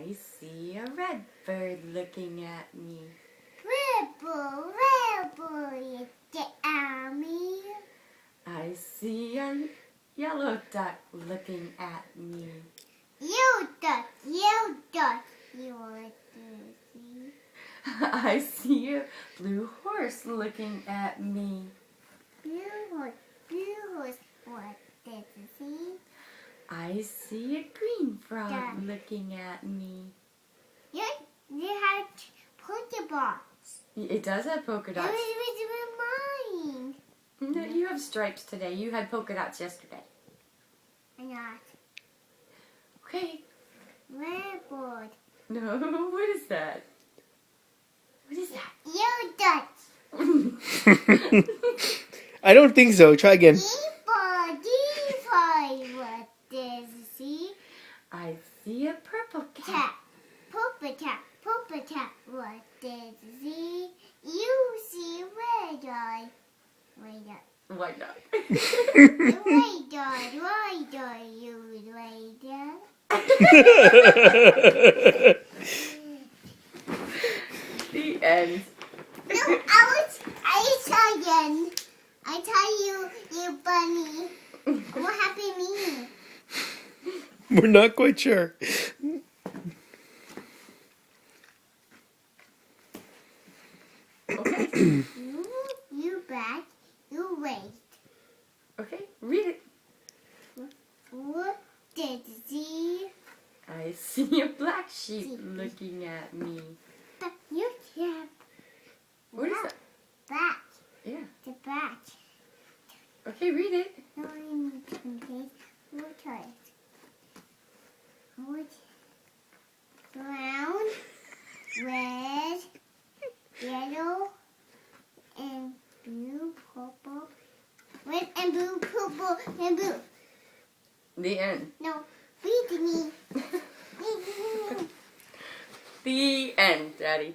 I see a red bird looking at me. Rebel, look at me. I see a yellow duck looking at me. You duck, you want to see. I see a blue horse looking at me. Blue horse, what did you see? I see a green frog Duck. looking at me. You had polka dots. It does have polka It dots. was mine. No, you have stripes today. You had polka dots yesterday. I'm not. Okay. Rebel. No, what is that? What is that? You duck. I don't think so. Try again. Deeper, what did you see? I see a purple cat. Cat. Purple cat, what did you see? You see red eye. Red eye. Why not? Red eye, you red eye. The end. No, I tell again. I tell you, you bunny. What happened to me? We're not quite sure. Okay. You back. You wait. Okay, read it. What did you see? I see a black sheep looking at me. You have What is that? back. Yeah. The back. Okay, read it. No, I need to take what choice. What? Brown, red, yellow, and blue, purple. Red and blue, purple and blue. The end. No, read me. The end, Daddy.